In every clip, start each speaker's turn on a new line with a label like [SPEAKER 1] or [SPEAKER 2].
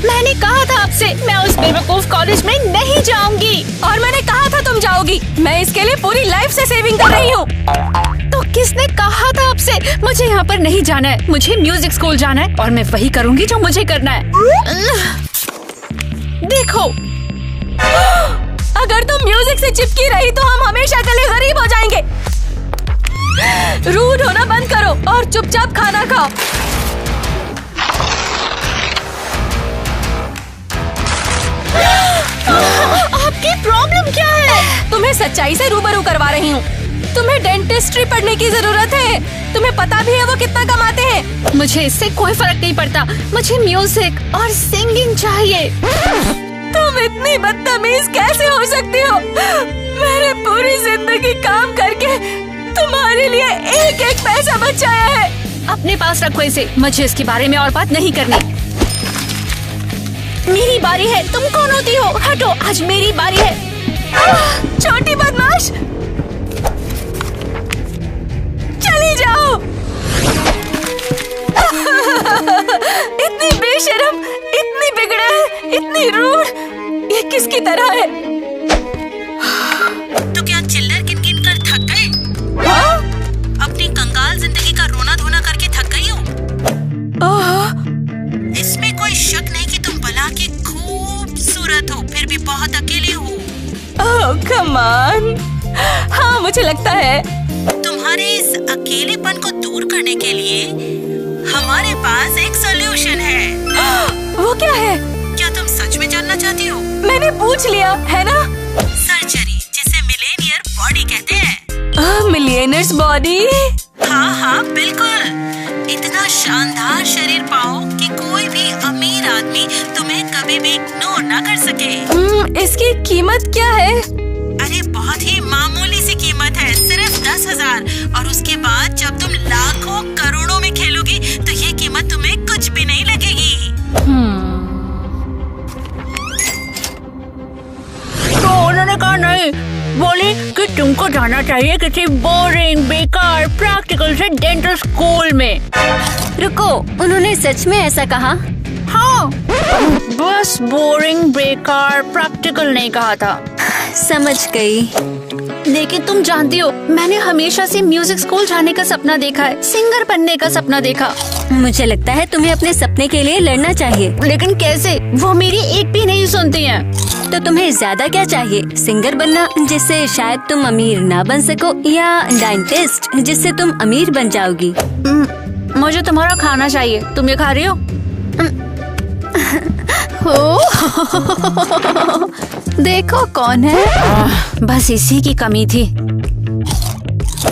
[SPEAKER 1] मैंने कहा था आपसे मैं उस बेवकूफ कॉलेज में नहीं जाऊंगी।
[SPEAKER 2] और मैंने कहा था तुम जाओगी। मैं इसके लिए पूरी लाइफ से सेविंग कर रही हूँ।
[SPEAKER 1] तो किसने कहा था आपसे? मुझे यहाँ पर नहीं जाना है, मुझे म्यूजिक स्कूल जाना है और मैं वही करूँगी जो मुझे करना है। देखो,
[SPEAKER 2] अगर तुम म्यूजिक से चिपकी रही तो हम हमेशा के लिए गरीब हो जाएंगे। रूड होना बंद करो और चुपचाप खाना खाओ।
[SPEAKER 1] आपकी प्रॉब्लम क्या है?
[SPEAKER 2] तुम्हें सच्चाई से रूबरू करवा रही हूँ। तुम्हें डेंटिस्ट्री पढ़ने की जरूरत है। तुम्हें पता भी है वो कितना कमाते हैं।
[SPEAKER 1] मुझे इससे कोई फर्क नहीं पड़ता। मुझे म्यूजिक और सिंगिंग चाहिए।
[SPEAKER 2] तुम इतनी बदतमीज कैसे हो सकती हो? मैंने पूरी जिंदगी काम करके तुम्हारे लिए एक एक पैसा बचाया है।
[SPEAKER 1] अपने पास रखो इसे। मुझे इसके बारे में और बात नहीं करनी। मेरी बारी है। तुम कौन होती हो? हटो, आज मेरी बारी है।
[SPEAKER 2] छोटी बदमाश, चली जाओ। इतनी बेशर्म, इतनी बिगड़ैल, इतनी रूड, ये किसकी तरह है?
[SPEAKER 3] तो क्या चिल्लर किन-किन कर थक गए?
[SPEAKER 2] हाँ?
[SPEAKER 3] अपनी कंगाल जिंदगी का रोना धोना करके थक गई हो? इसमें कोई शक नहीं कि तुम भला के खूबसूरत हो, फिर भी बहुत अकेली हो।
[SPEAKER 2] ओह कम ऑन। हाँ, मुझे लगता है।
[SPEAKER 3] तुम्हारे इस अकेलेपन को दूर करने के लिए हमारे पास एक सॉल्यूशन है।
[SPEAKER 2] वो क्या है?
[SPEAKER 3] क्या तुम सच में जानना चाहती हो?
[SPEAKER 2] मैंने पूछ लिया है ना।
[SPEAKER 3] सर्जरी, जिसे मिलेनियर बॉडी कहते हैं।
[SPEAKER 2] Millionaires body?
[SPEAKER 3] हाँ, बिल्कुल। इतना शानदार शरीर पाओ कि कोई भी अमीर आदमी तुम्हें कभी भी इग्नोर ना कर सके।
[SPEAKER 2] इसकी कीमत क्या है?
[SPEAKER 3] अरे बहुत ही मामूली सी कीमत है, सिर्फ 10,000। और उसके बाद जब तुम लाखों करोड़ों में खेलोगी तो ये कीमत तुम्हें कुछ भी नहीं लगेगी।
[SPEAKER 1] तो उन्होंने कहा नहीं, बोले कि तुमको जाना चाहिए किसी बोरिंग, बेकार, प्रैक्टिकल से डेंटल स्कूल में।
[SPEAKER 2] रुको, उन्होंने सच में ऐसा कहा?
[SPEAKER 1] हाँ, बस बोरिंग, बेकार, प्रैक्टिकल नहीं कहा था।
[SPEAKER 2] समझ गई।
[SPEAKER 1] लेकिन तुम जानती हो, मैंने हमेशा से म्यूजिक स्कूल जाने का सपना देखा है, सिंगर बनने का सपना देखा।
[SPEAKER 2] मुझे लगता है तुम्हें अपने सपने के लिए लड़ना चाहिए।
[SPEAKER 1] लेकिन कैसे? वो मेरी एक भी नहीं सुनती हैं।
[SPEAKER 2] तो तुम्हें ज्यादा क्या चाहिए? सिंगर बनना, जिससे शायद तुम अमीर ना बन सको, या डेंटिस्ट, जिससे तुम अमीर बन जाओगी?
[SPEAKER 1] मुझे तुम्हारा खाना चाहिए। तुम ये खा रही हो?
[SPEAKER 4] देखो कौन है।
[SPEAKER 1] बस इसी की कमी थी।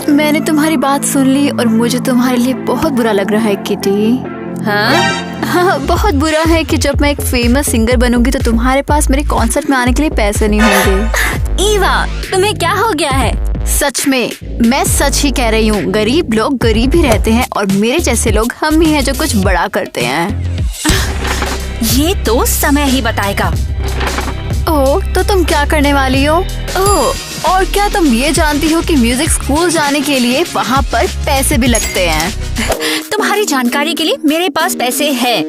[SPEAKER 4] मैंने तुम्हारी बात सुन ली और मुझे तुम्हारे लिए बहुत बुरा लग रहा है किटी। हाँ, बहुत बुरा है कि जब मैं एक फेमस सिंगर बनूंगी तो तुम्हारे पास मेरे कॉन्सर्ट में आने के लिए पैसे नहीं होंगे।
[SPEAKER 2] ईवा, तुम्हें क्या हो गया है?
[SPEAKER 4] सच में, मैं सच ही कह रही हूँ। गरीब लोग गरीब ही रहते हैं और मेरे जैसे लोग हम ही हैं जो कुछ बड़ा करते हैं।
[SPEAKER 1] ये तो समय ही बताएगा।
[SPEAKER 4] ओह, तो तुम क्या करने वाली हो? ओह, और क्या तुम ये जानती हो कि म्यूजिक स्कूल जाने के लिए वहाँ पर पैसे भी लगते हैं?
[SPEAKER 1] तुम्हारी जानकारी के लिए मेरे पास पैसे हैं।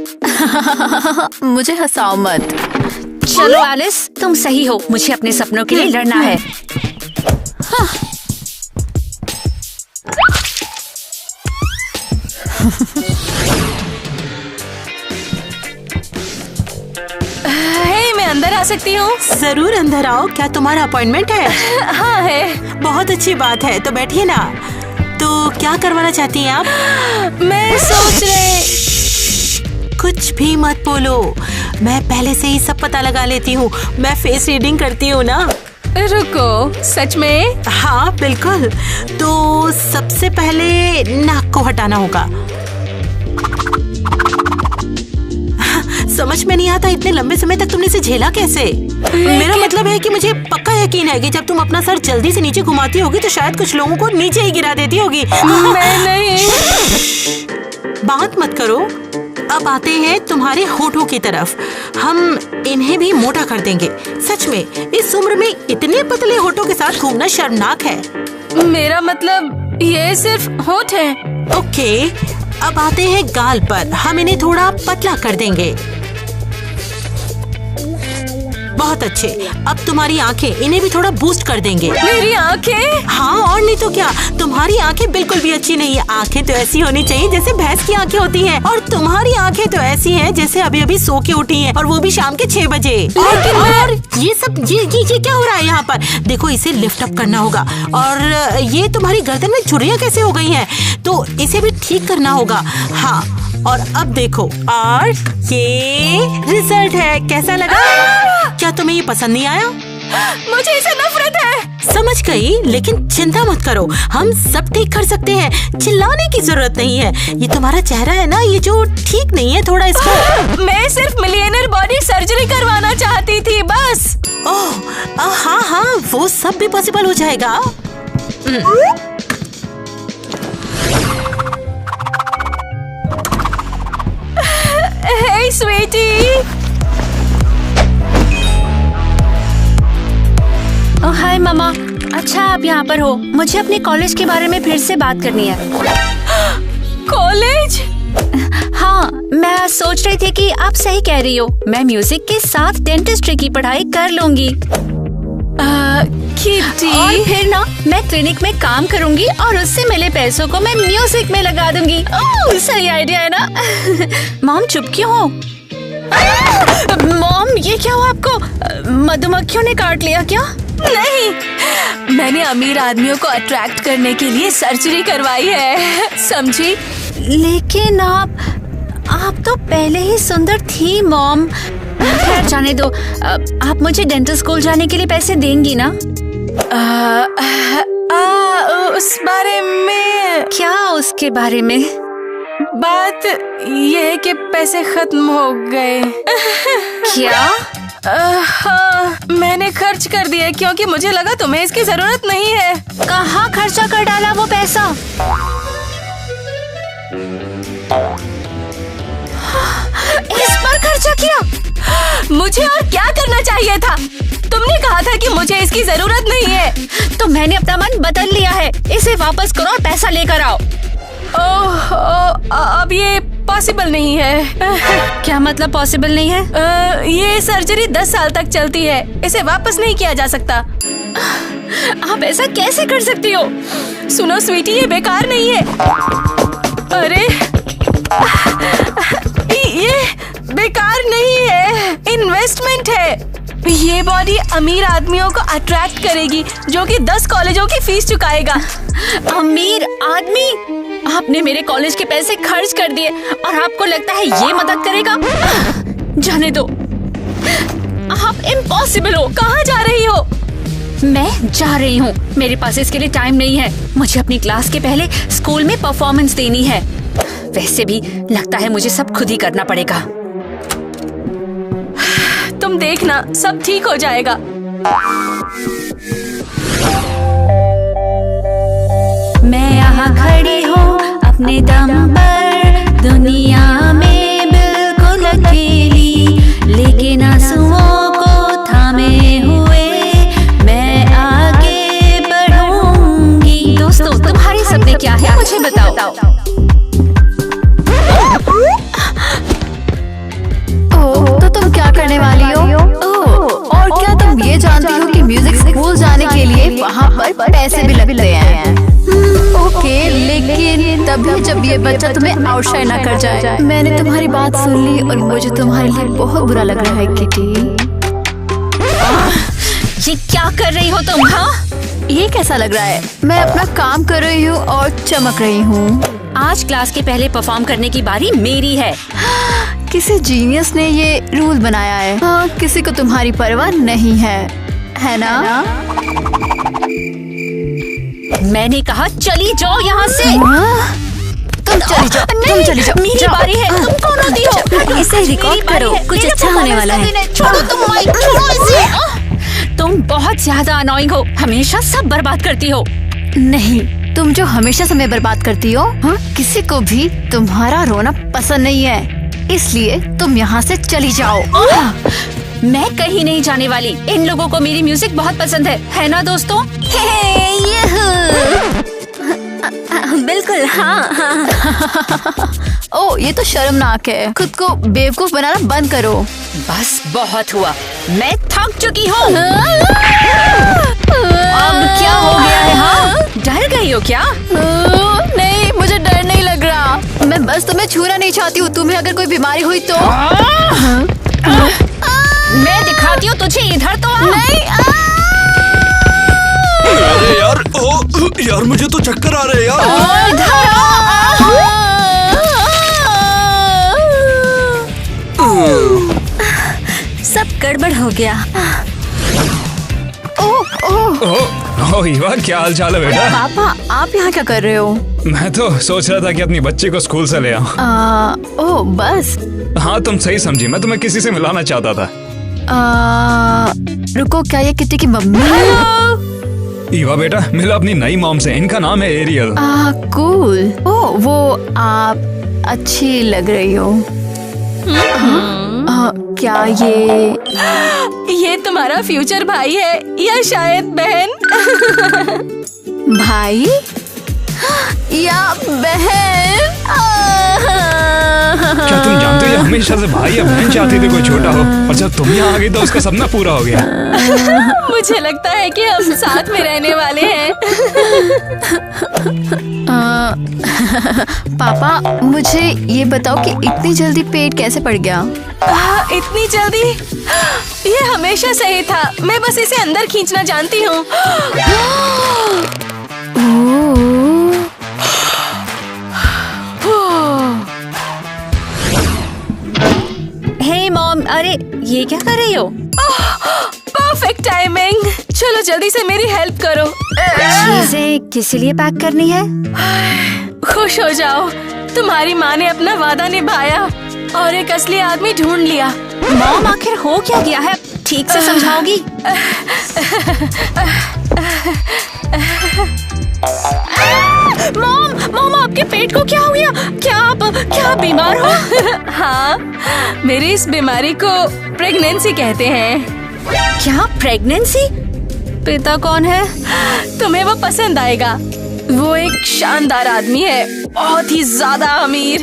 [SPEAKER 4] मुझे हंसाओ मत।
[SPEAKER 1] चलो एलिस, तुम सही हो। मुझे अपने सपनों के लिए लड़ना है। हाँ।
[SPEAKER 2] मैं अंदर आ सकती हूँ?
[SPEAKER 3] जरूर अंदर आओ। क्या तुम्हारा अपॉइंटमेंट है?
[SPEAKER 2] हाँ है।
[SPEAKER 3] बहुत अच्छी बात है, तो बैठिए ना। तो क्या करवाना चाहती हैं आप?
[SPEAKER 2] मैं सोच रही।
[SPEAKER 3] कुछ भी मत बोलो, मैं पहले से ही सब पता लगा लेती हूँ। मैं फेस रीडिंग करती हूँ ना।
[SPEAKER 2] रुको, सच में?
[SPEAKER 3] हाँ बिल्कुल। तो सबसे पहले नाक को हटाना होगा। समझ में नहीं आता इतने लंबे समय तक तुमने इसे झेला कैसे? मेरा मतलब है कि मुझे पक्का यकीन है कि जब तुम अपना सर जल्दी से नीचे घुमाती होगी तो शायद कुछ लोगों को नीचे ही गिरा देती होगी।
[SPEAKER 2] मैं नहीं।
[SPEAKER 3] बात मत करो। अब आते हैं तुम्हारे होठों की तरफ। हम इन्हें भी मोटा कर देंगे। सच में इस उम्र में इतने पतले होठों के साथ घूमना शर्मनाक है।
[SPEAKER 2] मेरा मतलब ये सिर्फ होठ है।
[SPEAKER 3] ओके, अब आते हैं गाल पर। हम इन्हें थोड़ा पतला कर देंगे। बहुत अच्छे। अब तुम्हारी आंखें, इन्हें भी थोड़ा बूस्ट कर देंगे।
[SPEAKER 2] मेरी आंखें?
[SPEAKER 3] हाँ और नहीं तो क्या, तुम्हारी आंखें बिल्कुल भी अच्छी नहीं है। आंखें तो ऐसी होनी चाहिए जैसे भैंस की आंखें होती हैं, और तुम्हारी आंखें तो ऐसी हैं जैसे अभी अभी सो के उठी हैं, और वो भी शाम के 6 बजे। और ये सब ये क्या हो रहा है यहाँ पर? देखो, इसे लिफ्ट अप करना होगा। और ये तुम्हारी गर्दन में झुर्रियाँ कैसे हो गई हैं, तो इसे भी ठीक करना होगा। हाँ, और अब देखो, और ये रिजल्ट है। कैसा लगा? क्या तुम्हें ये पसंद नहीं आया?
[SPEAKER 2] मुझे इससे नफरत है।
[SPEAKER 3] समझ गई, लेकिन चिंता मत करो, हम सब ठीक कर सकते हैं। चिल्लाने की जरूरत नहीं है। ये तुम्हारा चेहरा है ना, ये जो ठीक नहीं है, थोड़ा इसको।
[SPEAKER 2] मैं सिर्फ मिलियनर बॉडी सर्जरी करवाना चाहती थी, बस।
[SPEAKER 3] ओह हाँ हाँ, वो सब भी पॉसिबल हो जाएगा।
[SPEAKER 2] हे स्वीटी।
[SPEAKER 1] ओह हाय मामा, अच्छा आप यहाँ पर हो। मुझे अपने कॉलेज के बारे में फिर से बात करनी है।
[SPEAKER 2] कॉलेज?
[SPEAKER 1] हाँ, मैं सोच रही थी कि आप सही कह रही हो। मैं म्यूजिक के साथ डेंटिस्ट्री की पढ़ाई कर लूंगी।
[SPEAKER 2] किटी।
[SPEAKER 1] और फिर ना मैं क्लिनिक में काम करूंगी और उससे मिले पैसों को मैं म्यूजिक में लगा दूंगी। ओह, सही आइडिया है ना? मॉम चुप क्यों हो? मॉम, ये क्या हुआ आपको? मधुमक्खियों ने काट लिया क्या?
[SPEAKER 2] नहीं, मैंने अमीर आदमियों को अट्रैक्ट करने के लिए सर्जरी करवाई है, समझी?
[SPEAKER 1] लेकिन आप तो पहले ही सुंदर थी मॉम। खैर जाने दो। आप मुझे डेंटल स्कूल जाने के लिए पैसे देंगी ना?
[SPEAKER 2] उस बारे में
[SPEAKER 1] क्या? उसके बारे में?
[SPEAKER 2] बात ये है कि पैसे खत्म हो गए।
[SPEAKER 1] क्या?
[SPEAKER 2] हाँ, मैंने खर्च कर दिए क्योंकि मुझे लगा तुम्हें इसकी जरूरत नहीं है।
[SPEAKER 1] कहाँ खर्चा कर डाला वो पैसा? इस पर खर्चा किया?
[SPEAKER 2] मुझे और क्या करना चाहिए था? तुमने कहा था कि मुझे इसकी जरूरत नहीं है।
[SPEAKER 1] तो मैंने अपना मन बदल लिया है। इसे वापस करो और पैसा लेकर आओ।
[SPEAKER 2] अब ये पॉसिबल नहीं है।
[SPEAKER 1] क्या मतलब पॉसिबल नहीं है?
[SPEAKER 2] ये सर्जरी 10 साल तक चलती है, इसे वापस नहीं किया जा सकता।
[SPEAKER 1] आप ऐसा कैसे कर सकती हो?
[SPEAKER 2] सुनो स्वीटी, ये बेकार नहीं है। अरे ये बेकार नहीं है, इन्वेस्टमेंट है। ये बॉडी अमीर आदमियों को अट्रैक्ट करेगी जो कि 10 कॉलेजों की फीस चुकाएगा।
[SPEAKER 1] अमीर आदमी? आपने मेरे कॉलेज के पैसे खर्च कर दिए और आपको लगता है ये मदद करेगा? जाने दो, आप इम्पॉसिबल हो।
[SPEAKER 2] कहाँ जा रही हो?
[SPEAKER 1] मैं जा रही हूँ, मेरे पास इसके लिए टाइम नहीं है। मुझे अपनी क्लास के पहले स्कूल में परफॉर्मेंस देनी है। वैसे भी लगता है मुझे सब खुद ही करना पड़ेगा।
[SPEAKER 2] तुम देखना, सब ठीक हो जाएगा।
[SPEAKER 1] मैं यहाँ खड़ी हूँ अपने दम पर, दुनिया में बिल्कुल अकेली, लेकिन आंसुओं को थामे हुए मैं आगे बढ़ूंगी। दोस्तों, तुम्हारे सपने क्या है मुझे बताओ।
[SPEAKER 4] तो तुम क्या करने वाली हो? और क्या तुम ये जानती हो कि म्यूजिक स्कूल जाने के लिए वहाँ पर पैसे भी लगते हैं? ओके, लेकिन तभी जब ये बच्चा तुम्हें आउटशाइन ना कर जाए। मैंने तुम्हारी बात सुन ली और मुझे तुम्हारे लिए बहुत बुरा लग रहा है किटी।
[SPEAKER 1] ये क्या कर रही हो तुम? हाँ,
[SPEAKER 4] ये कैसा लग रहा है? मैं अपना काम कर रही हूँ और चमक रही हूँ।
[SPEAKER 1] आज क्लास के पहले परफॉर्म करने की बारी मेरी है।
[SPEAKER 4] किसी जीनियस ने ये रूल बनाया है। हाँ, किसी को तुम्हारी परवाह नहीं है ना?
[SPEAKER 1] मैंने कहा चली जाओ यहाँ से।
[SPEAKER 4] तुम चली जाओ, तुम चली जाओ।
[SPEAKER 1] मेरी बारी है। तुम कौन होती हो?
[SPEAKER 4] इसे रिकॉर्ड करो, कुछ अच्छा होने वाला है।
[SPEAKER 1] छोड़ो तुम माइक, छोड़ो इसे। तुम बहुत ज्यादा अनोइंग हो, हमेशा सब बर्बाद करती हो।
[SPEAKER 4] नहीं, तुम जो हमेशा समय बर्बाद करती हो। हाँ? किसी को भी तुम्हारा रोना पसंद नहीं है, इसलिए तुम यहाँ से चली जाओ।
[SPEAKER 1] मैं कहीं नहीं जाने वाली। इन लोगों को मेरी म्यूजिक बहुत पसंद है ना दोस्तों?
[SPEAKER 4] बिल्कुल हाँ। ओ, ये तो शर्मनाक है। खुद को बेवकूफ बनाना बंद करो।
[SPEAKER 1] बस बहुत हुआ। मैं थक चुकी हूँ। अब क्या हो गया है? हाँ, डर गई हो क्या?
[SPEAKER 4] नहीं, मुझे डर नहीं लग रहा। मैं बस तुम्हें छूना नहीं चाहती हूँ। तुम्हें अगर कोई बीमारी हुई तो
[SPEAKER 1] मैं दिखाती हूँ तुझे, इधर तो आ।
[SPEAKER 4] नहीं।
[SPEAKER 5] अरे यार, यार मुझे तो चक्कर आ रहे हैं यार।
[SPEAKER 1] इधर सब गड़बड़ हो गया।
[SPEAKER 6] ओह ईवा, क्या हाल चाल है बेटा?
[SPEAKER 4] पापा, आप यहाँ क्या कर रहे हो?
[SPEAKER 6] मैं तो सोच रहा था कि अपनी बच्ची को स्कूल से ले आऊं।
[SPEAKER 4] ओह बस।
[SPEAKER 6] हाँ, तुम सही समझी, मैं तुम्हें किसी से मिलाना चाहता था।
[SPEAKER 4] रुको, क्या ये किटी की मम्मी है?
[SPEAKER 6] ईवा बेटा, मिला अपनी नई मॉम से। इनका नाम है एरियल।
[SPEAKER 4] कूल। ओह, वो आप अच्छी लग रही हो। क्या
[SPEAKER 2] ये तुम्हारा फ्यूचर भाई है या शायद बहन?
[SPEAKER 4] भाई या बहन?
[SPEAKER 6] क्या तुम जानते हो ये हमेशा से भाई या बहन चाहती थी कोई छोटा हो, और जब तुम यहाँ आ गई तो उसका सपना पूरा हो गया।
[SPEAKER 2] मुझे लगता है कि हम साथ में रहने वाले हैं।
[SPEAKER 4] पापा, मुझे ये बताओ कि इतनी जल्दी पेट कैसे पड़ गया?
[SPEAKER 2] इतनी जल्दी? ये हमेशा सही था, मैं बस इसे अंदर खींचना जानती हूँ।
[SPEAKER 1] हे मॉम, अरे ये क्या कर रही हो?
[SPEAKER 2] Perfect timing. चलो जल्दी से मेरी हेल्प करो।
[SPEAKER 1] चीजें किस लिए पैक करनी है?
[SPEAKER 2] खुश हो जाओ, तुम्हारी माँ ने अपना वादा निभाया और एक असली आदमी ढूंढ लिया।
[SPEAKER 1] मॉम, आखिर हो क्या गया है? ठीक से समझाओगी? मॉम, आपके पेट को क्या हो गया? क्या आप बीमार हो?
[SPEAKER 2] हाँ, मेरी इस बीमारी को प्रेगनेंसी कहते हैं।
[SPEAKER 1] क्या प्रेगनेंसी? पिता कौन है?
[SPEAKER 2] तुम्हें वो पसंद आएगा। वो एक शानदार आदमी है, बहुत ही ज्यादा अमीर।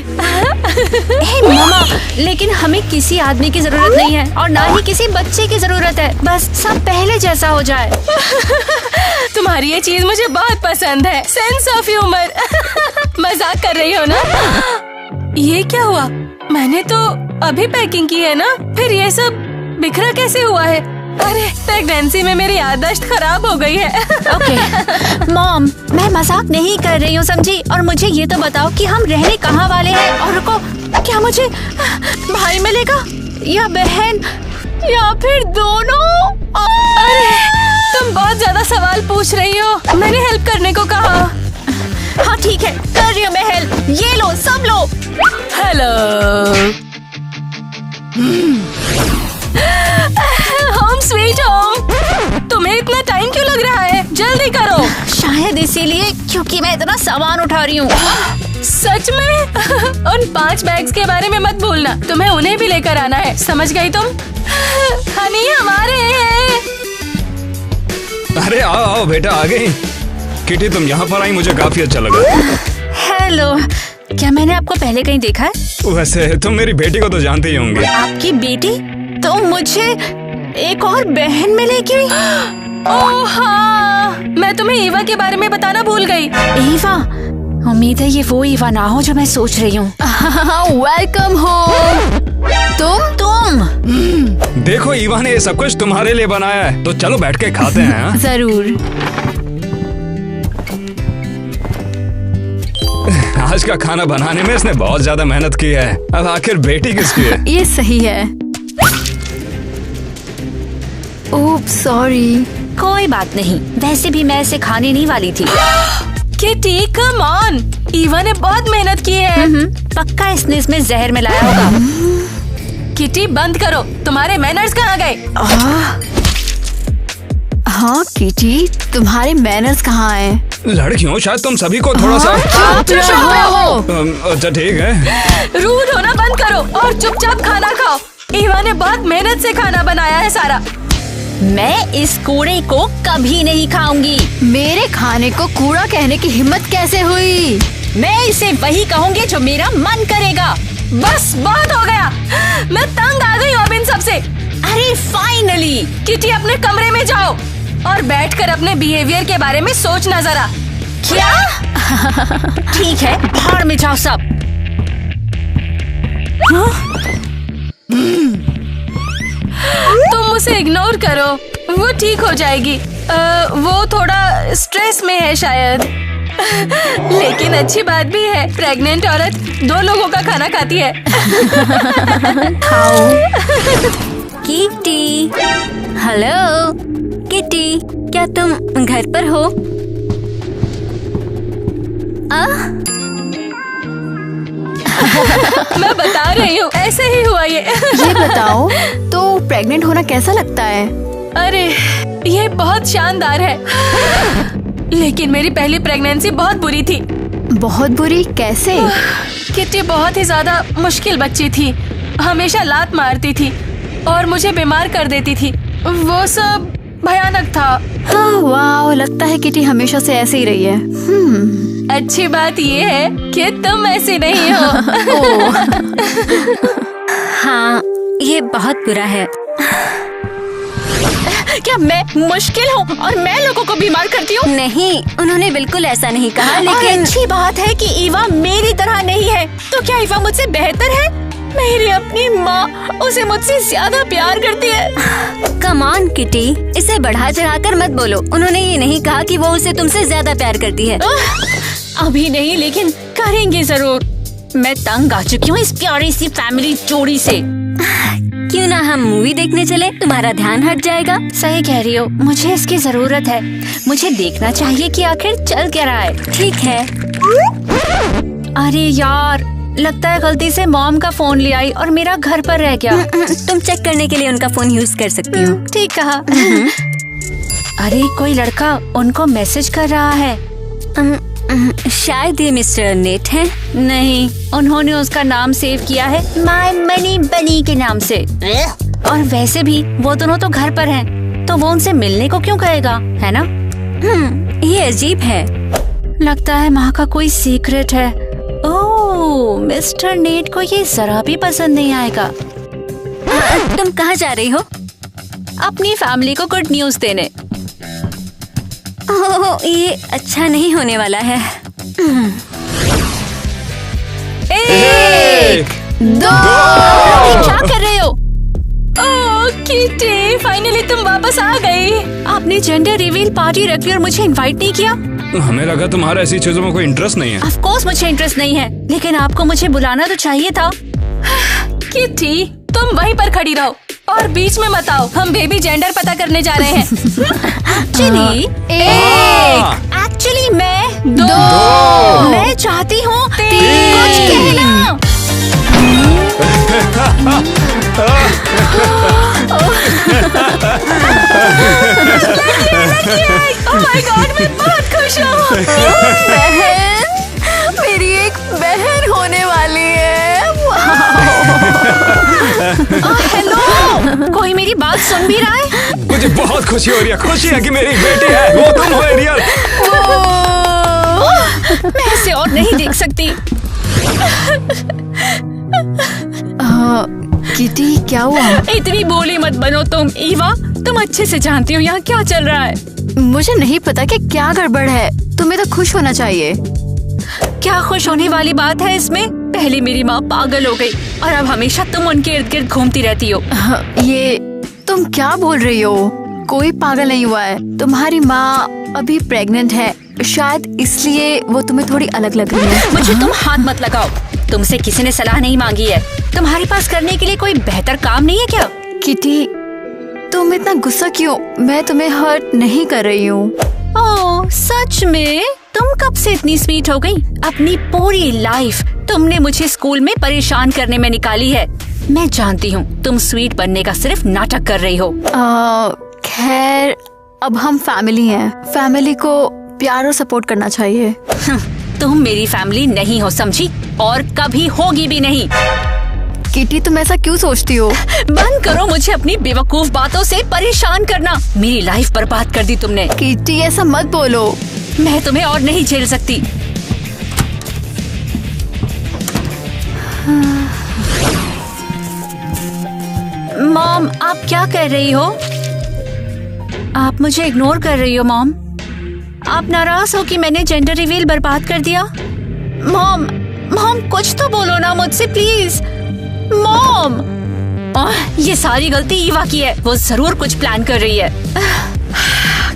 [SPEAKER 1] हे मामा, लेकिन हमें किसी आदमी की जरूरत नहीं है और ना ही किसी बच्चे की जरूरत है। बस सब पहले जैसा हो जाए।
[SPEAKER 2] तुम्हारी ये चीज मुझे बहुत पसंद है, सेंस ऑफ ह्यूमर। मजाक कर रही हो ना? ये क्या हुआ? मैंने तो अभी पैकिंग की है ना, फिर ये सब बिखरा कैसे हुआ है? अरे, प्रेगनेंसी में मेरी याददाश्त खराब हो गई है।
[SPEAKER 1] ओके मॉम, मैं मजाक नहीं कर रही हूँ, समझी? और मुझे ये तो बताओ कि हम रहने कहाँ वाले हैं? और रुको, क्या मुझे भाई मिलेगा या बहन या फिर दोनों?
[SPEAKER 2] अरे, तुम बहुत ज्यादा सवाल पूछ रही हो। मैंने हेल्प करने को कहा।
[SPEAKER 1] हाँ ठीक है, कर रही हूँ मैं हेल्प। ये लो, सब लो।
[SPEAKER 2] हेलो। Home sweet home. तुम्हें इतना टाइम क्यों लग रहा है? जल्दी करो।
[SPEAKER 1] शायद इसीलिए, क्योंकि मैं इतना सामान उठा रही हूँ।
[SPEAKER 2] सच में? उन 5 बैग्स के बारे में मत भूलना, तुम्हें उन्हें भी लेकर आना है, समझ गई तुम? हनी हमारे हैं।
[SPEAKER 6] अरे आओ आओ बेटा, आ गई। किटी, तुम यहाँ पर आई, मुझे काफी अच्छा लगा।
[SPEAKER 1] हेलो, क्या मैंने आपको पहले कहीं देखा है?
[SPEAKER 6] वैसे तुम मेरी बेटी को तो जानते ही होंगे।
[SPEAKER 1] आपकी बेटी? तो मुझे एक और बहन मिलेगी।
[SPEAKER 2] ओह हाँ, मैं तुम्हें ईवा के बारे में बताना भूल गई।
[SPEAKER 1] ईवा? उम्मीद है ये वो ईवा ना हो जो मैं सोच रही हूँ।
[SPEAKER 4] Welcome home. तुम
[SPEAKER 6] देखो, ईवा ने ये सब कुछ तुम्हारे लिए बनाया है, तो चलो बैठ के खाते हैं। हाँ?
[SPEAKER 4] जरूर।
[SPEAKER 6] आज का खाना बनाने में इसने बहुत ज्यादा मेहनत की है। अब आखिर बेटी किसकी है?
[SPEAKER 4] ये सही है। Oh sorry.
[SPEAKER 1] कोई बात नहीं, वैसे भी मैं इसे खाने नहीं वाली थी।
[SPEAKER 2] किटी कम ऑन, ईवा ने बहुत मेहनत की है।
[SPEAKER 1] पक्का इसने इसमें जहर मिलाया होगा।
[SPEAKER 2] किटी बंद करो, तुम्हारे मैनर्स कहाँ गए?
[SPEAKER 4] हाँ किटी, तुम्हारे मैनर्स कहाँ हैं?
[SPEAKER 6] लड़कियों, शायद तुम सभी को थोड़ा सा।
[SPEAKER 4] चुप रहो।
[SPEAKER 6] अच्छा ठीक है।
[SPEAKER 2] रूड होना बंद करो और चुपचाप खाना खाओ। ईवा ने बहुत मेहनत से खाना बनाया है सारा।
[SPEAKER 1] मैं इस कूड़े को कभी नहीं खाऊंगी।
[SPEAKER 4] मेरे खाने को कूड़ा कहने की हिम्मत कैसे हुई?
[SPEAKER 1] मैं इसे वही कहूंगी जो मेरा मन करेगा।
[SPEAKER 2] बस बहुत हो गया, मैं तंग आ गई हूँ अब इन सबसे।
[SPEAKER 1] अरे फाइनली।
[SPEAKER 2] किटी अपने कमरे में जाओ और बैठकर अपने बिहेवियर के बारे में सोचना जरा।
[SPEAKER 1] क्या? ठीक है, भाड़ में जाओ सब।
[SPEAKER 2] तुम उसे इग्नोर करो, वो ठीक हो जाएगी। वो थोड़ा स्ट्रेस में है शायद। लेकिन अच्छी बात भी है, प्रेग्नेंट औरत 2 लोगों का खाना खाती है।
[SPEAKER 7] किटी, हेलो किटी, क्या तुम घर पर हो?
[SPEAKER 2] मैं बता रही हूँ, ऐसे ही हुआ ये।
[SPEAKER 4] ये बताओ तो प्रेग्नेंट होना कैसा लगता है?
[SPEAKER 2] अरे ये बहुत शानदार है, लेकिन मेरी पहली प्रेगनेंसी बहुत बुरी थी।
[SPEAKER 4] बहुत बुरी कैसे?
[SPEAKER 2] किटी बहुत ही ज्यादा मुश्किल बच्ची थी, हमेशा लात मारती थी और मुझे बीमार कर देती थी। वो सब भयानक था।
[SPEAKER 4] हाँ, वाह, लगता है किटी हमेशा से ऐसे ही रही है।
[SPEAKER 2] अच्छी बात ये है कि तुम ऐसी नहीं हो।
[SPEAKER 7] हाँ, ये बहुत बुरा है।
[SPEAKER 1] क्या मैं मुश्किल हूँ और मैं लोगों को बीमार करती हूँ?
[SPEAKER 7] नहीं, उन्होंने बिल्कुल ऐसा नहीं कहा,
[SPEAKER 1] और
[SPEAKER 7] लेकिन
[SPEAKER 1] अच्छी बात है कि ईवा मेरी तरह नहीं है। तो क्या ईवा मुझसे बेहतर है? मेरी अपनी माँ उसे मुझसे ज्यादा प्यार करती है।
[SPEAKER 7] कम ऑन किटी, इसे बढ़ा चढ़ाकर मत बोलो। उन्होंने ये नहीं कहा कि वो उसे तुमसे ज्यादा प्यार करती है।
[SPEAKER 1] अभी नहीं, लेकिन करेंगे जरूर। मैं तंग आ चुकी हूँ इस प्यारी सी फैमिली जोड़ी से।
[SPEAKER 7] क्यों ना हम मूवी देखने चले, तुम्हारा ध्यान हट जाएगा।
[SPEAKER 1] सही कह रही हो, मुझे इसकी जरूरत है। मुझे देखना चाहिए कि आखिर चल क्या रहा है।
[SPEAKER 7] ठीक है।
[SPEAKER 1] अरे यार, लगता है गलती से मॉम का फोन ले आई और मेरा घर पर रह गया।
[SPEAKER 7] तुम चेक करने के लिए उनका फोन यूज कर सकती हो।
[SPEAKER 1] ठीक कहा। अरे कोई लड़का उनको मैसेज कर रहा है।
[SPEAKER 7] शायद ये मिस्टर नेट है।
[SPEAKER 1] नहीं, उन्होंने उसका नाम सेव किया है माय मनी बनी के नाम से। और वैसे भी वो दोनों तो घर पर हैं, तो वो उनसे मिलने को क्यों कहेगा, है ना?
[SPEAKER 7] ये अजीब है।
[SPEAKER 1] लगता है माँ का कोई सीक्रेट है। ओह, मिस्टर नेट को ये जरा भी पसंद नहीं आएगा।
[SPEAKER 7] तुम कहाँ जा रही हो?
[SPEAKER 1] अपनी फैमिली को गुड न्यूज देने।
[SPEAKER 7] ओह, ये अच्छा नहीं होने वाला है।
[SPEAKER 1] 1 2 क्या कर रहे हो?
[SPEAKER 2] ओह किटी, फाइनली तुम वापस आ गई।
[SPEAKER 1] आपने जेंडर रिवील पार्टी रखी और मुझे इनवाइट नहीं किया।
[SPEAKER 6] हमें लगा तुम्हारा ऐसी चीजों में कोई इंटरेस्ट नहीं है।
[SPEAKER 1] ऑफ कोर्स मुझे इंटरेस्ट नहीं है, लेकिन आपको मुझे बुलाना तो चाहिए था।
[SPEAKER 2] किटी, तुम वहीं पर खड़ी रहो और बीच में मत आओ। हम बेबी जेंडर पता करने जा रहे हैं।
[SPEAKER 1] एक्चुअली मैं 2 मैं चाहती हूँ 3 कुछ कहना।
[SPEAKER 2] ओह माय गॉड, मैं बहुत खुश हूँ।
[SPEAKER 4] बहन, मेरी एक बहन होने वाली है।
[SPEAKER 1] हेलो, कोई मेरी बात सुन भी रहा है?
[SPEAKER 6] मुझे बहुत खुशी हो रही है। खुशी है कि मेरी बेटी है। वो तुम हो एरियल।
[SPEAKER 1] मैं इसे और नहीं देख सकती।
[SPEAKER 4] किटी, क्या हुआ?
[SPEAKER 1] इतनी बोली मत बनो तुम ईवा। तुम अच्छे से जानती हो यहाँ क्या चल रहा है।
[SPEAKER 4] मुझे नहीं पता कि क्या गड़बड़ है। तुम्हें तो खुश होना चाहिए।
[SPEAKER 1] क्या खुश होने वाली बात है इसमें? पहले मेरी माँ पागल हो गई और अब हमेशा तुम उनके इर्द गिर्द घूमती रहती हो।
[SPEAKER 4] ये तुम क्या बोल रही हो? कोई पागल नहीं हुआ है। तुम्हारी माँ अभी प्रेग्नेंट है, शायद इसलिए वो तुम्हें थोड़ी अलग लग रही है।
[SPEAKER 1] मुझे तुम हाथ मत लगाओ। तुमसे किसी ने सलाह नहीं मांगी है। तुम्हारे पास करने के लिए कोई बेहतर काम नहीं है क्या?
[SPEAKER 4] किटी, तुम इतना गुस्सा क्यों? मैं तुम्हें हर्ट नहीं कर रही हूँ।
[SPEAKER 1] ओह, सच में? तुम कब से इतनी स्वीट हो गई? अपनी पूरी लाइफ तुमने मुझे स्कूल में परेशान करने में निकाली है। मैं जानती हूँ तुम स्वीट बनने का सिर्फ नाटक कर रही हो।
[SPEAKER 4] खैर, अब हम फैमिली हैं। फैमिली को प्यार और सपोर्ट करना चाहिए।
[SPEAKER 1] तुम मेरी फैमिली नहीं हो, समझी? और कभी होगी भी नहीं।
[SPEAKER 4] किटी, तुम ऐसा क्यों सोचती हो?
[SPEAKER 1] बंद करो मुझे अपनी बेवकूफ बातों से परेशान करना। मेरी लाइफ बर्बाद कर दी तुमने।
[SPEAKER 4] किटी, ऐसा मत बोलो।
[SPEAKER 1] मैं तुम्हें और नहीं झेल सकती। माँ, मॉम, आप क्या कर रही हो? आप मुझे इग्नोर कर रही हो मॉम। आप नाराज हो कि मैंने जेंडर रिवील बर्बाद कर दिया? मॉम कुछ तो बोलो ना मुझसे प्लीज। मॉम, ये सारी गलती ईवा की है। वो जरूर कुछ प्लान कर रही है।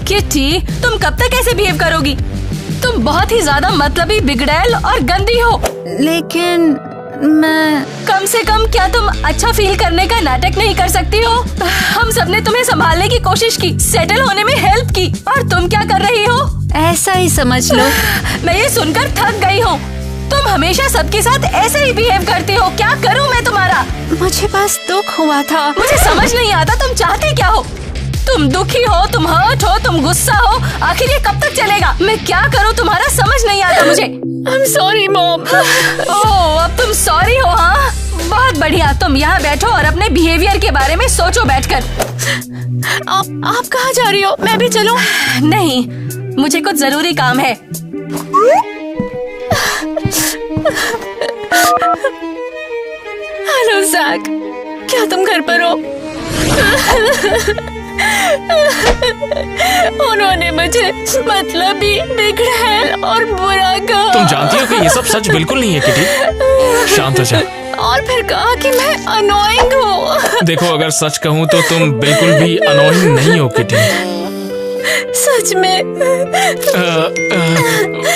[SPEAKER 2] किटी, तुम कब तक ऐसे बिहेव करोगी? तुम बहुत ही ज्यादा मतलबी, बिगड़ैल और गंदी हो।
[SPEAKER 1] लेकिन मैं
[SPEAKER 2] कम से कम क्या तुम अच्छा फील करने का नाटक नहीं कर सकती हो? हम सबने तुम्हें संभालने की कोशिश की, सेटल होने में हेल्प की, और तुम क्या कर रही हो?
[SPEAKER 1] ऐसा ही समझ लो।
[SPEAKER 2] मैं ये सुनकर थक गई हूँ। तुम हमेशा सबके साथ ऐसे ही बिहेव करती हो। क्या करूँ मैं तुम्हारा?
[SPEAKER 1] मुझे बस दुख हुआ था।
[SPEAKER 2] मुझे समझ नहीं आता तुम चाहते क्या हो। तुम दुखी हो, तुम हर्ट हो, तुम गुस्सा हो। आखिर ये कब तक चलेगा? मैं क्या करूँ तुम्हारा समझ नहीं आता मुझे।
[SPEAKER 1] I'm sorry mom.
[SPEAKER 2] ओह, अब तुम सॉरी हो? हाँ, बहुत बढ़िया। तुम यहाँ बैठो और अपने बिहेवियर के बारे में सोचो बैठकर।
[SPEAKER 1] आप कहाँ जा रही हो? मैं भी चलूं?
[SPEAKER 2] नहीं, मुझे कुछ जरूरी काम है।
[SPEAKER 1] हेलो जैक, क्या तुम घर पर हो? उन्होंने मुझे मतलबी, बिगड़ैल और बुरा कहा।
[SPEAKER 8] तुम जानती हो कि ये सब सच बिल्कुल नहीं है किटी। शांत हो जा।
[SPEAKER 1] और फिर कहा कि मैं अनोइंग हूँ।
[SPEAKER 8] देखो, अगर सच कहूँ तो तुम बिल्कुल भी अनोइंग नहीं हो किटी।
[SPEAKER 1] सच में?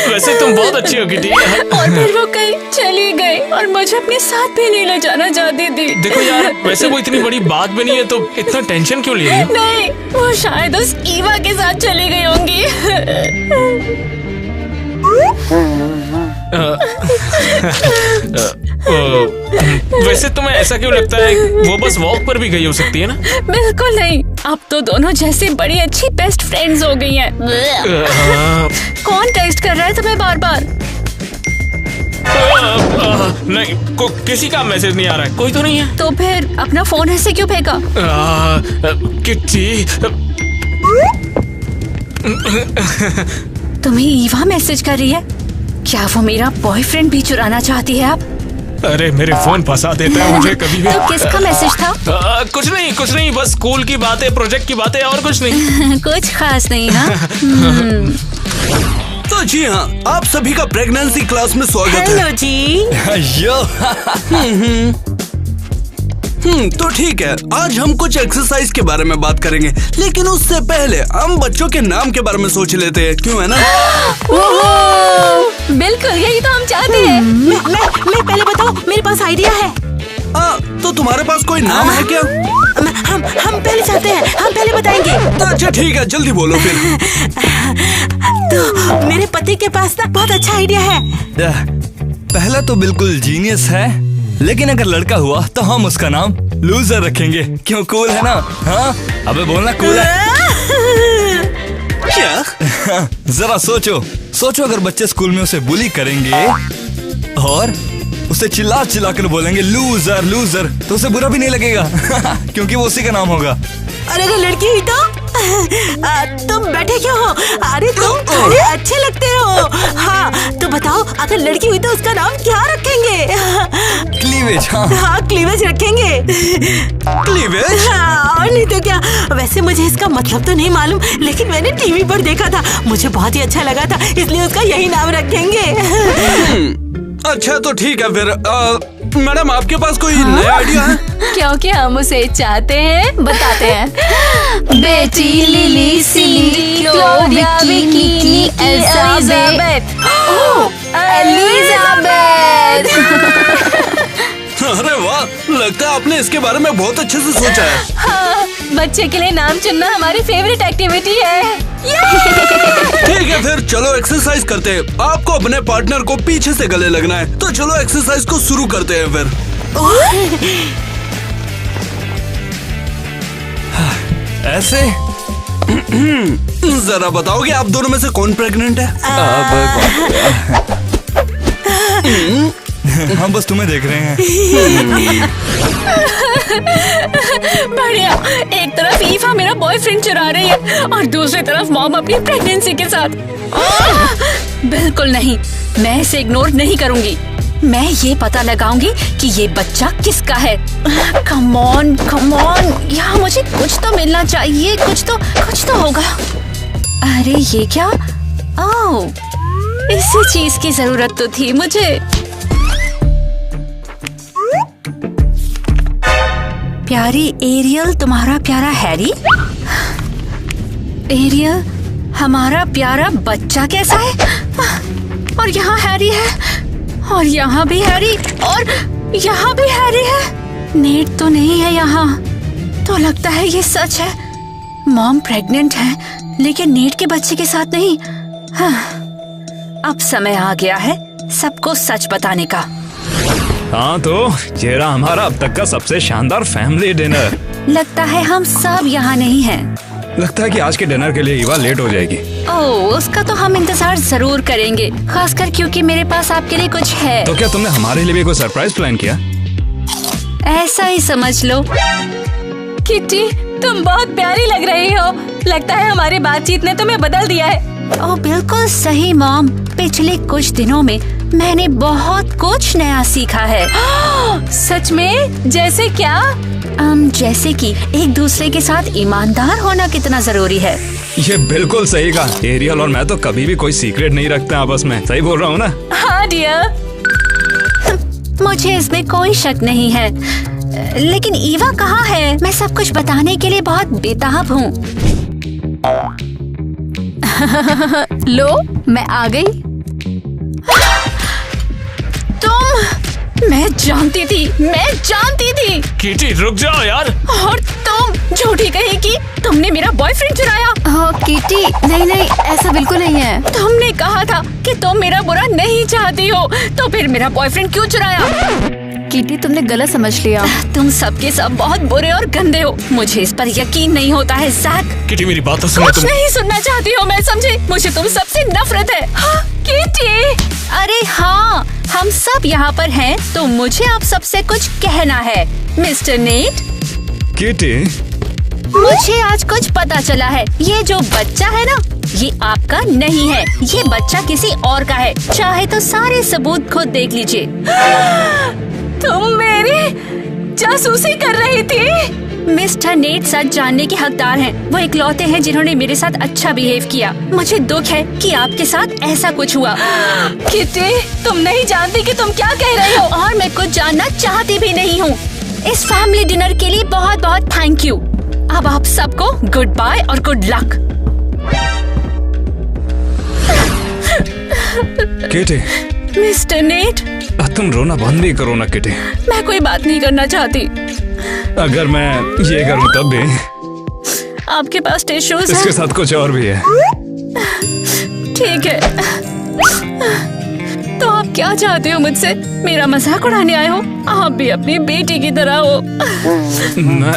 [SPEAKER 8] वैसे तुम बहुत अच्छी हो किटी।
[SPEAKER 1] और फिर वो कहीं चली गई और मुझे अपने साथ भी नहीं ले जाना चाहती थी।
[SPEAKER 8] देखो यार, वैसे वो इतनी बड़ी बात भी नहीं है, तो इतना टेंशन क्यों ले रही हो?
[SPEAKER 1] नहीं, वो शायद उस ईवा के साथ चली गई होंगी।
[SPEAKER 8] वैसे तुम्हें ऐसा क्यों लगता है? वो बस वॉक पर भी गई हो सकती है ना?
[SPEAKER 1] बिल्कुल नहीं, अब तो दोनों जैसी बड़ी अच्छी बेस्ट फ्रेंड्स हो गई हैं। कौन टेक्स्ट कर रहा है तुम्हें बार बार?
[SPEAKER 8] नहीं, किसी का मैसेज नहीं आ रहा है। कोई तो नहीं है।
[SPEAKER 1] तो फिर अपना फोन ऐसे क्यों फेंका?
[SPEAKER 8] किट्टी,
[SPEAKER 1] तुम्हें ईवा मैसेज कर रही है? क्या वो मेरा बॉयफ्रेंड भी चुराना चाहती है आप?
[SPEAKER 8] अरे मेरे फोन फंसा देता है मुझे कभी भी।
[SPEAKER 1] तो किसका मैसेज था?
[SPEAKER 8] कुछ नहीं, बस स्कूल की बातें, प्रोजेक्ट की बातें, और कुछ नहीं।
[SPEAKER 1] कुछ खास नहीं ना?
[SPEAKER 5] तो जी हाँ, आप सभी का प्रेगनेंसी क्लास में स्वागत है।
[SPEAKER 3] हेलो जी।
[SPEAKER 5] तो ठीक है, आज हम कुछ एक्सरसाइज के बारे में बात करेंगे, लेकिन उससे पहले हम बच्चों के नाम के बारे में सोच लेते हैं, क्यों है ना?
[SPEAKER 2] बिल्कुल, यही तो हम चाहते हैं।
[SPEAKER 3] मैं पहले बताओ, मेरे पास आइडिया है।
[SPEAKER 5] तो तुम्हारे पास कोई नाम है क्या?
[SPEAKER 3] हम पहले चाहते हैं, हम पहले बताएंगे।
[SPEAKER 5] तो अच्छा ठीक है, जल्दी बोलो फिर।
[SPEAKER 3] तो मेरे पति के पास ना बहुत अच्छा आइडिया है।
[SPEAKER 6] पहला तो बिल्कुल जीनियस है, लेकिन अगर लड़का हुआ तो हम उसका नाम लूजर रखेंगे। क्यों, कूल है ना? हाँ, अबे बोलना कूल है।
[SPEAKER 5] क्या?
[SPEAKER 6] जरा सोचो अगर बच्चे स्कूल में उसे बुली करेंगे और उसे चिल्ला कर बोलेंगे लूजर, तो उसे बुरा भी नहीं लगेगा क्योंकि वो उसी का नाम होगा।
[SPEAKER 3] और अगर लड़की हुई तो? तुम बैठे क्यों हो? अरे तुम बड़े अच्छे लगते हो। हाँ, तो बताओ, अगर लड़की हुई तो उसका नाम क्या रखेंगे?
[SPEAKER 6] क्लीवेज।
[SPEAKER 3] हाँ, क्लीवेज रखेंगे।
[SPEAKER 5] क्लीवेज?
[SPEAKER 3] हाँ, और नहीं तो क्या। वैसे मुझे इसका मतलब तो नहीं मालूम, लेकिन मैंने टीवी पर देखा था, मुझे बहुत ही अच्छा लगा था, इसलिए उसका यही नाम रखेंगे।
[SPEAKER 5] अच्छा तो ठीक है फिर। मैडम, आपके पास कोई नया आइडिया है?
[SPEAKER 2] क्योंकि हम उसे चाहते हैं, बताते हैं।
[SPEAKER 4] बेटी लिली, सिली, क्लोविया, विकी, एलिजाबेथ। एलिजाबेथ।
[SPEAKER 5] अरे वाह, लगता है आपने इसके बारे में बहुत अच्छे से सोचा है।
[SPEAKER 2] हाँ, बच्चे के लिए नाम चुनना हमारी फेवरेट एक्टिविटी है।
[SPEAKER 5] ठीक है फिर, चलो एक्सरसाइज करते हैं। आपको अपने पार्टनर को पीछे से गले लगना है, तो चलो एक्सरसाइज को शुरू करते हैं फिर।
[SPEAKER 6] ऐसे
[SPEAKER 5] जरा बताओगे आप दोनों में से कौन प्रेग्नेंट है?
[SPEAKER 6] हम बस तुम्हें देख रहे हैं।
[SPEAKER 1] बढ़िया, एक तरफ ईवा मेरा बॉयफ्रेंड चुरा रही है और दूसरी तरफ मॉम अपनी प्रेगनेंसी के साथ। बिल्कुल नहीं, मैं इसे इग्नोर नहीं करूंगी। मैं ये पता लगाऊंगी कि ये बच्चा किसका है। कम ऑन यहाँ मुझे कुछ तो मिलना चाहिए, कुछ तो होगा। अरे ये क्या? ओह, इसी चीज की जरूरत तो थी मुझे। प्यारी एरियल, तुम्हारा प्यारा हैरी। एरियल, हमारा प्यारा बच्चा कैसा है? और यहाँ हैरी है, और यहाँ भी हैरी, और यहाँ भी हैरी है। नेट तो नहीं है यहाँ, तो लगता है ये सच है। मॉम प्रेग्नेंट है, लेकिन नेट के बच्चे के साथ नहीं। हाँ, अब समय आ गया है सबको सच बताने का।
[SPEAKER 6] हाँ तो ये रहा हमारा अब तक का सबसे शानदार फैमिली डिनर।
[SPEAKER 1] लगता है हम सब यहाँ नहीं हैं।
[SPEAKER 6] लगता है कि आज के डिनर के लिए ईवा लेट हो जाएगी।
[SPEAKER 1] ओह, उसका तो हम इंतजार जरूर करेंगे, खासकर क्योंकि मेरे पास आपके लिए कुछ है।
[SPEAKER 6] तो क्या तुमने हमारे लिए भी कोई सरप्राइज प्लान किया?
[SPEAKER 1] ऐसा ही समझ लो।
[SPEAKER 2] किटी, तुम बहुत प्यारी लग रही हो। लगता है हमारी बातचीत ने तुम्हें बदल दिया है।
[SPEAKER 1] ओह बिल्कुल सही मॉम, पिछले कुछ दिनों में मैंने बहुत कुछ नया सीखा है।
[SPEAKER 2] सच में? जैसे क्या?
[SPEAKER 1] जैसे कि एक दूसरे के साथ ईमानदार होना कितना जरूरी है।
[SPEAKER 6] ये बिल्कुल सही कहा। एरियल और मैं तो कभी भी कोई सीक्रेट नहीं रखते आपस में। सही बोल रहा हूँ ना?
[SPEAKER 2] हाँ डियर।
[SPEAKER 1] मुझे इसमें कोई शक नहीं है, लेकिन ईवा कहाँ है? मैं सब कुछ बताने के लिए बहुत बेताब हूँ।
[SPEAKER 4] लो, मैं आ गई।
[SPEAKER 1] मैं जानती थी।
[SPEAKER 8] किटी रुक जाओ यार।
[SPEAKER 1] और तुम झूठी कही कि तुमने मेरा बॉयफ्रेंड चुराया।
[SPEAKER 4] हाँ किटी, नहीं, ऐसा बिल्कुल नहीं है।
[SPEAKER 1] तुमने कहा था कि तुम मेरा बुरा नहीं चाहती हो, तो फिर मेरा बॉयफ्रेंड क्यों चुराया?
[SPEAKER 4] किटी, तुमने गलत समझ लिया।
[SPEAKER 1] तुम सबके सब बहुत बुरे और गंदे हो। मुझे इस पर यकीन नहीं होता है जैक।
[SPEAKER 8] किटी मेरी बात तो सुनो।
[SPEAKER 1] कुछ नहीं सुनना चाहती हो, मैं समझे। मुझे तुम सबसे नफरत है। हाँ,
[SPEAKER 2] किटी।
[SPEAKER 1] अरे हाँ, हम सब यहाँ पर हैं, तो मुझे आप सबसे कुछ कहना है। Mister net.
[SPEAKER 6] किटी,
[SPEAKER 1] मुझे आज कुछ पता चला है। ये जो बच्चा है ना, ये आपका नहीं है। ये बच्चा किसी और का है। चाहे तो सारे सबूत खुद देख लीजिए।
[SPEAKER 2] तुम मेरी जासूसी कर रही थी?
[SPEAKER 1] मिस्टर नेट सच जानने के हकदार हैं। वो इकलौते हैं जिन्होंने मेरे साथ अच्छा बिहेव किया। मुझे दुख है कि आपके साथ ऐसा कुछ हुआ।
[SPEAKER 2] किटी, तुम नहीं जानती कि तुम क्या कह रही हो।
[SPEAKER 1] और मैं कुछ जानना चाहती भी नहीं हूँ। इस फैमिली डिनर के लिए बहुत बहुत थैंक यू। अब आप सबको गुड बाय और good luck.
[SPEAKER 6] Kitty.
[SPEAKER 1] Mister net,
[SPEAKER 6] तुम रोना बंद नहीं करो ना किटी।
[SPEAKER 1] मैं कोई बात नहीं करना चाहती।
[SPEAKER 6] अगर मैं ये करूँ तब भी?
[SPEAKER 1] आपके पास टिश्यूज
[SPEAKER 6] इसके साथ कुछ और भी है।
[SPEAKER 1] ठीक है, तो आप क्या चाहते हो मुझसे? मेरा मजाक उड़ाने आए हो? आप भी अपनी बेटी की तरह हो।
[SPEAKER 6] मैं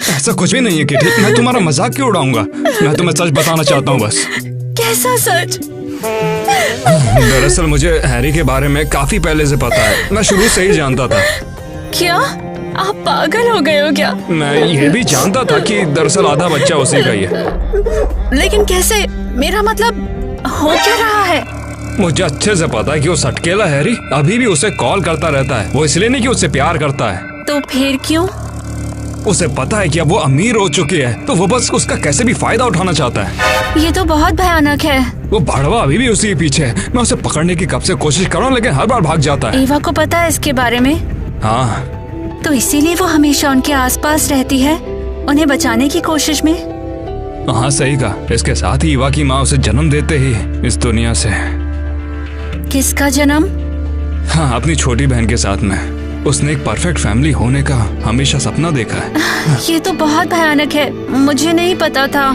[SPEAKER 6] ऐसा कुछ भी नहीं है किटी। मैं तुम्हारा मजाक क्यों उड़ाऊंगा? मैं तुम्हें सच बताना चाहता हूँ बस।
[SPEAKER 1] कैसा सच?
[SPEAKER 6] दरअसल मुझे हैरी के बारे में काफी पहले से पता है। मैं शुरू से ही जानता था।
[SPEAKER 1] क्या आप पागल हो गए हो क्या?
[SPEAKER 6] मैं ये भी जानता था कि दरअसल आधा बच्चा उसी का ही है।
[SPEAKER 1] लेकिन कैसे? मेरा मतलब हो क्या रहा है?
[SPEAKER 6] मुझे अच्छे से पता है कि वो सटकेला हैरी अभी भी उसे कॉल करता रहता है। वो इसलिए नहीं कि उससे प्यार करता है।
[SPEAKER 1] तो फिर क्यों?
[SPEAKER 6] उसे पता है कि अब वो अमीर हो चुकी है, तो वो बस उसका कैसे भी फायदा उठाना चाहता है।
[SPEAKER 1] ये तो बहुत भयानक है।
[SPEAKER 6] वो भड़वा अभी भी उसी के पीछे है। मैं उसे पकड़ने की कब से कोशिश कर रहा हूँ, लेकिन हर बार भाग जाता है।
[SPEAKER 1] ईवा को पता है इसके बारे में?
[SPEAKER 6] हाँ।
[SPEAKER 1] तो इसीलिए वो हमेशा उनके आसपास रहती है, उन्हें बचाने की कोशिश में।
[SPEAKER 6] हाँ सही कहा। इसके साथ ही ईवा की माँ उसे जन्म देते ही इस दुनिया से।
[SPEAKER 1] किसका जन्म?
[SPEAKER 6] हाँ, अपनी छोटी बहन के साथ में। उसने एक परफेक्ट फैमिली होने का हमेशा सपना देखा है।
[SPEAKER 1] ये तो बहुत भयानक है, मुझे नहीं पता था।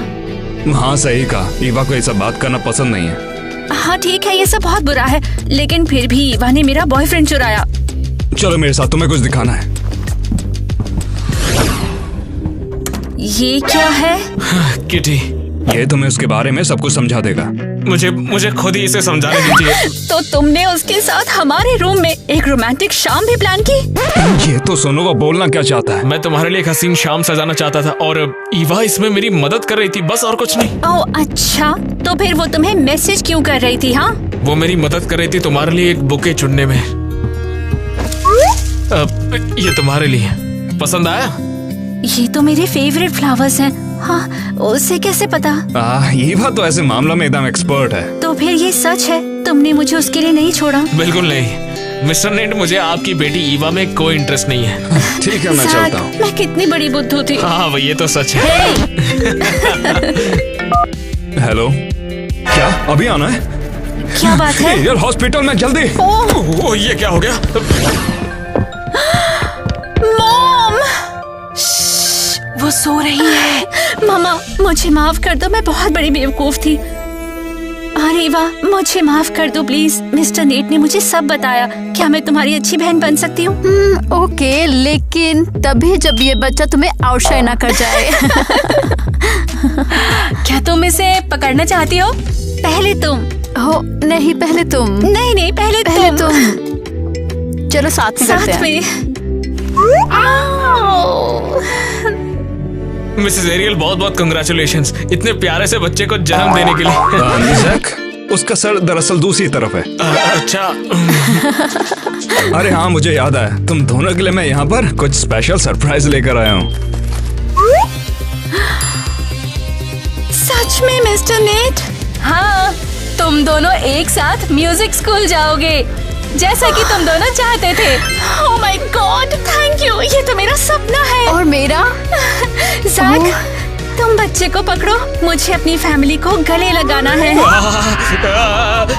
[SPEAKER 6] हाँ सही कहा। ईवा को ये सब बात करना पसंद नहीं है।
[SPEAKER 1] हाँ ठीक है, ये सब बहुत बुरा है, लेकिन फिर भी ईवा ने मेरा बॉयफ्रेंड चुराया।
[SPEAKER 6] चलो मेरे साथ, तुम्हें कुछ दिखाना है।
[SPEAKER 1] ये क्या है?
[SPEAKER 8] किटी,
[SPEAKER 6] ये तुम्हें उसके बारे में सब कुछ समझा देगा।
[SPEAKER 8] मुझे खुद ही इसे समझाने दीजिए।
[SPEAKER 1] तो तुमने उसके साथ हमारे रूम में एक रोमांटिक शाम भी प्लान की?
[SPEAKER 6] ये तो सुनो, वो बोलना क्या चाहता है।
[SPEAKER 8] मैं तुम्हारे लिए एक हसीन शाम सजाना चाहता था और ईवा इसमें मेरी मदद कर रही थी, बस और कुछ नहीं।
[SPEAKER 1] ओह अच्छा, तो फिर वो तुम्हें मैसेज क्यों कर रही थी? हाँ,
[SPEAKER 8] वो मेरी मदद कर रही थी तुम्हारे लिए एक बुके चुनने में। ये तुम्हारे लिए पसंद आया?
[SPEAKER 1] ये तो मेरे फेवरेट फ्लावर्स हैं। हाँ, उसे कैसे पता?
[SPEAKER 6] ईवा तो ऐसे मामला में एकदम एक्सपर्ट है।
[SPEAKER 1] तो फिर ये सच है, तुमने मुझे उसके लिए नहीं छोड़ा?
[SPEAKER 8] बिल्कुल नहीं मिस्टर नेट, मुझे आपकी बेटी ईवा में कोई इंटरेस्ट नहीं है।
[SPEAKER 6] ठीक है, मैं
[SPEAKER 1] ज़ैक,
[SPEAKER 6] चलता हूँ।
[SPEAKER 1] मैं कितनी बड़ी बुद्धू थी।
[SPEAKER 8] हाँ वो ये तो सच है।
[SPEAKER 6] हेलो, क्या अभी आना है?
[SPEAKER 1] क्या बात है?
[SPEAKER 6] यार हॉस्पिटल में जल्दी।
[SPEAKER 8] ओ ये क्या हो गया?
[SPEAKER 1] मॉम,
[SPEAKER 2] वो सो रही है।
[SPEAKER 1] मामा मुझे माफ कर दो, मैं बहुत बड़ी बेवकूफ थी। अरे वाह, मुझे माफ कर दो प्लीज। मिस्टर नेट ने मुझे सब बताया। क्या मैं तुम्हारी अच्छी बहन बन सकती हूँ?
[SPEAKER 4] ओके, लेकिन तभी जब ये बच्चा तुम्हें आउटशाइन ना कर जाए।
[SPEAKER 2] क्या तुम इसे पकड़ना चाहती हो?
[SPEAKER 1] पहले तुम।
[SPEAKER 4] हो नहीं, पहले तुम।
[SPEAKER 1] नहीं नहीं, पहले
[SPEAKER 4] तुम। चलो साथ में करते
[SPEAKER 1] साथ
[SPEAKER 4] हैं।
[SPEAKER 1] में। आओ।
[SPEAKER 8] मिसेस एरियल बहुत बहुत कंग्रेचुलेशंस इतने प्यारे से बच्चे को जन्म देने के लिए।
[SPEAKER 6] ज़ैक, उसका सर दरअसल दूसरी तरफ है।
[SPEAKER 8] अच्छा।
[SPEAKER 6] अरे हाँ, मुझे याद आया, तुम दोनों के लिए मैं यहाँ पर कुछ स्पेशल सरप्राइज लेकर आया हूँ।
[SPEAKER 1] सच में मिस्टर नेट?
[SPEAKER 2] हाँ, तुम दोनों एक साथ म्यूजिक स्कूल जाओगे, जैसा कि तुम दोनों चाहते थे।
[SPEAKER 1] Oh my God, thank you. ये तो मेरा सपना है।
[SPEAKER 4] और मेरा?
[SPEAKER 1] ज़ैक, तुम बच्चे को पकड़ो, मुझे अपनी फैमिली को गले लगाना है।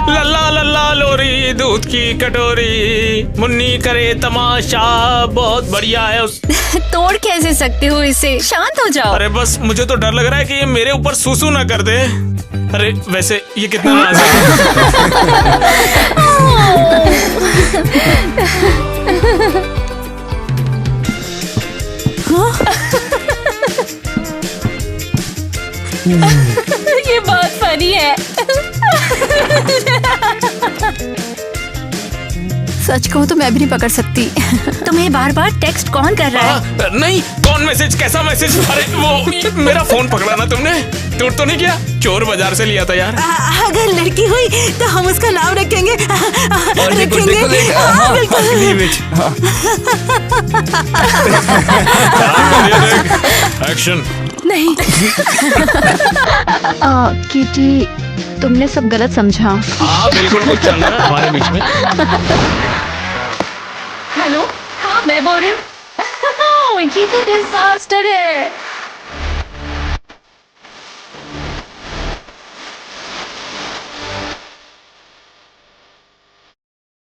[SPEAKER 8] लल्ला लल्ला लोरी दूध की कटोरी, मुन्नी करे तमाशा, बहुत बढ़िया है उस।
[SPEAKER 1] तोड़ कैसे सकते हो इसे? शांत हो जाओ।
[SPEAKER 8] अरे बस मुझे तो डर लग रहा है कि ये मेरे ऊपर सूसू ना कर दे। अरे वैसे ये कितना नाजुक है।
[SPEAKER 2] ये बहुत फनी है।
[SPEAKER 4] सच कहूँ तो मैं भी नहीं पकड़ सकती।
[SPEAKER 1] तुम्हें बार बार टेक्स्ट कौन कर रहा है?
[SPEAKER 8] नहीं, कौन मैसेज? कैसा मैसेज? अरे वो मेरा फोन पकड़ा ना तुमने? टूट तो नहीं किया? चोर बाजार से लिया था यार।
[SPEAKER 3] अगर लड़की हुई तो हम उसका नाम रखेंगे। रखेंगे। हाँ, बिल्कुल।
[SPEAKER 8] एक्शन।
[SPEAKER 2] नहीं।
[SPEAKER 4] किटी, तुमने सब गलत समझा।
[SPEAKER 8] हाँ बिल्कुल, कुछ चल रहा है हमारे बीच में।
[SPEAKER 1] हेलो, हाँ मैं बोल रही हूँ। ये तो डिजास्टर है।